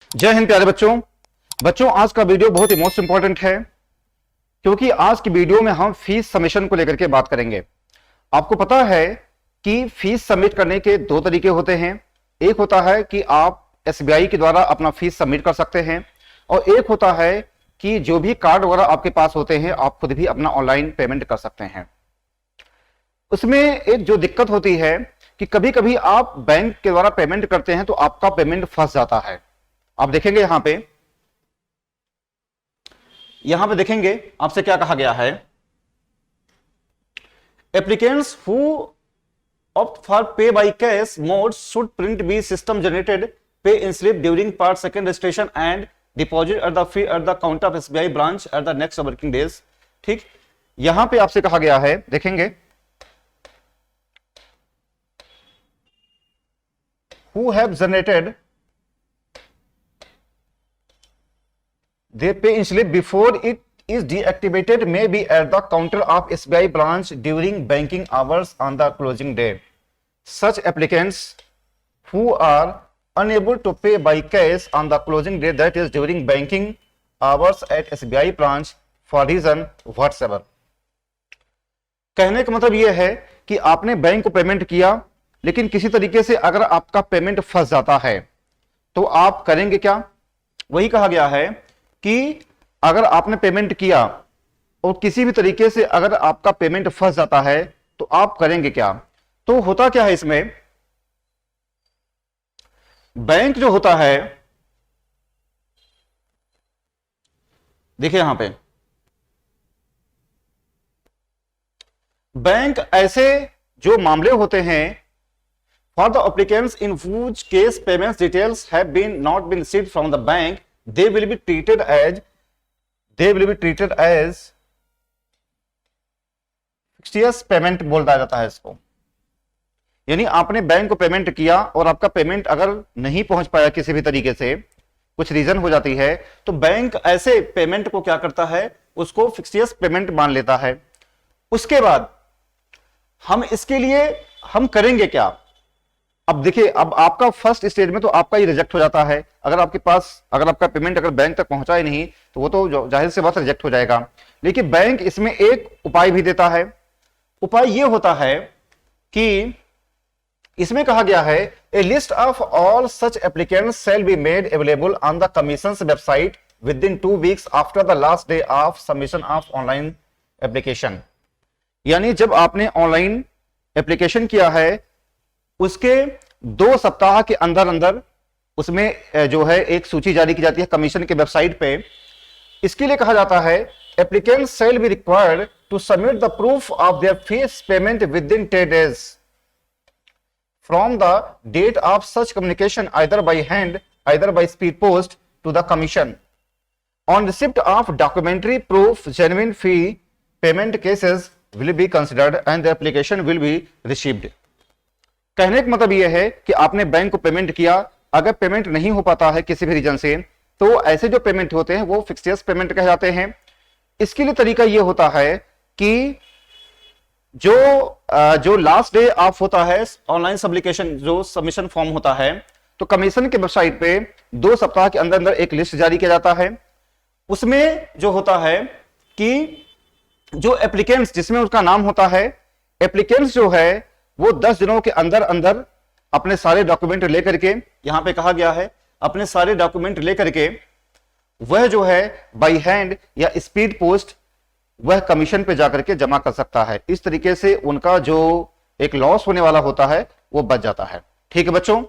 जय हिंद प्यारे बच्चों। बच्चों आज का वीडियो बहुत ही मोस्ट इंपॉर्टेंट है क्योंकि आज की वीडियो में हम फीस सबमिशन को लेकर के बात करेंगे। आपको पता है कि फीस सबमिट करने के दो तरीके होते हैं। एक होता है कि आप एसबीआई के द्वारा अपना फीस सबमिट कर सकते हैं और एक होता है कि जो भी कार्ड वगैरह आपके पास होते हैं आप खुद भी अपना ऑनलाइन पेमेंट कर सकते हैं। उसमें एक जो दिक्कत होती है कि कभी कभी आप बैंक के द्वारा पेमेंट करते हैं तो आपका पेमेंट फंस जाता है। आप देखेंगे यहां पे देखेंगे आपसे क्या कहा गया है। Applicants who opt for pay by cash mode should print be system generated pay in slip during part second registration and deposit at the fee at the counter of SBI branch at the next working days. ठीक, यहां पे आपसे कहा गया है, देखेंगे who have generated their pay in slip before it is deactivated may be at the counter of SBI branch during banking hours on the closing day. Such applicants who are unable to pay by cash on the closing day, that is during banking hours at SBI branch for reason whatsoever. कहने का मतलब यह है कि आपने bank को payment किया लेकिन किसी तरीके से अगर आपका पेमेंट फंस जाता है तो आप करेंगे क्या। वही कहा गया है कि अगर आपने पेमेंट किया और किसी भी तरीके से अगर आपका पेमेंट फंस जाता है तो आप करेंगे क्या। तो होता क्या है, इसमें बैंक जो होता है, देखिए यहां पे बैंक ऐसे जो मामले होते हैं for the applicants in whose case payments details have not been received from the bank, they will be treated as fictitious payment बोला जाता है इसको। यानी आपने बैंक को पेमेंट किया और आपका पेमेंट अगर नहीं पहुंच पाया किसी भी तरीके से, कुछ रीजन हो जाती है, तो बैंक ऐसे पेमेंट को क्या करता है, उसको फिक्टिशियस पेमेंट मान लेता है। उसके बाद हम इसके लिए हम करेंगे क्या। अब देखिए, अब आपका फर्स्ट स्टेज में तो आपका ही रिजेक्ट हो जाता है। अगर आपका पेमेंट अगर बैंक तक पहुंचा ही नहीं तो वो तो जाहिर सी बात रिजेक्ट हो जाएगा। लेकिन बैंक इसमें एक उपाय भी देता है। उपाय ये होता है कि इसमें कहा गया है, a list of all such applicants shall be made available on the commission website within 2 weeks after the last day of submission of online application. यानी जब आपने ऑनलाइन एप्लीकेशन किया है उसके 2 सप्ताह के अंदर अंदर उसमें जो है एक सूची जारी की जाती है कमीशन के वेबसाइट पे। इसके लिए कहा जाता है, applicants shall be required to submit the proof of their fees payment within 10 days from the date of such communication either by hand either by speed post to the commission on receipt of documentary proof genuine fee payment cases will be considered and the application will be received. कहने का मतलब यह है कि आपने bank को payment किया, अगर पेमेंट नहीं हो पाता है किसी भी रीजन से तो ऐसे जो पेमेंट होते हैं वो फिक्टिशियस पेमेंट कहे जाते हैं। इसके लिए तरीका यह होता है कि जो लास्ट डे ऑफ होता है ऑनलाइन सब्लिकेशन, जो सबमिशन फॉर्म होता है, तो कमीशन के वेबसाइट पे 2 सप्ताह के अंदर अंदर एक लिस्ट जारी किया जाता है। उसमें जो होता है कि जो एप्लीकेंट्स जिसमें उसका नाम होता है, एप्लीकेंट्स जो है वो 10 दिनों के अंदर अंदर अपने सारे डॉक्यूमेंट लेकर के, यहां पे कहा गया है अपने सारे डॉक्यूमेंट लेकर के वह जो है बाय हैंड या स्पीड पोस्ट वह कमीशन पे जाकर के जमा कर सकता है। इस तरीके से उनका जो एक लॉस होने वाला होता है वो बच जाता है। ठीक है बच्चों,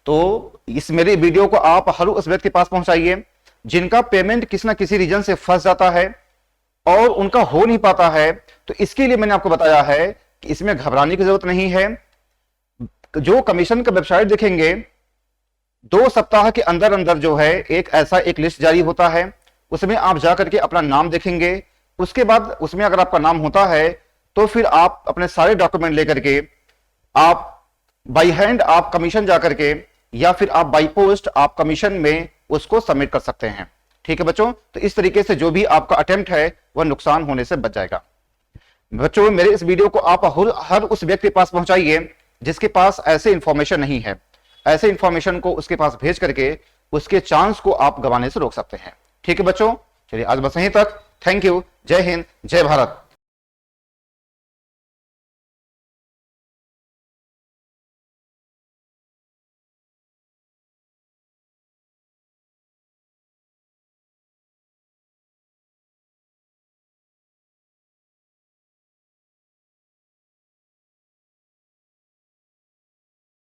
तो इस मेरी वीडियो को आप हर उस व्यक्ति के पास पहुंचाइए जिनका पेमेंट किसी ना किसी रीजन से फंस जाता है और उनका हो नहीं पाता है। तो इसके लिए मैंने आपको बताया है कि इसमें घबराने की जरूरत नहीं है। जो कमीशन का वेबसाइट देखेंगे 2 सप्ताह के अंदर अंदर जो है एक लिस्ट जारी होता है, उसमें आप जाकर के अपना नाम देखेंगे। उसके बाद उसमें अगर आपका नाम होता है तो फिर आप अपने सारे डॉक्यूमेंट लेकर के आप बाई हैंड आप कमीशन जाकर के या फिर आप बाई पोस्ट आप कमीशन में उसको सबमिट कर सकते हैं। ठीक है बच्चों, तो इस तरीके से जो भी आपका अटेम्प्ट है वह नुकसान होने से बच जाएगा। बच्चों मेरे इस वीडियो को आप हर उस व्यक्ति के पास पहुंचाइए जिसके पास ऐसे इंफॉर्मेशन नहीं है। ऐसे इंफॉर्मेशन को उसके पास भेज करके उसके चांस को आप गंवाने से रोक सकते हैं। ठीक है बच्चों, चलिए आज बस यहीं तक। Thank you. जय हिंद, जय भारत।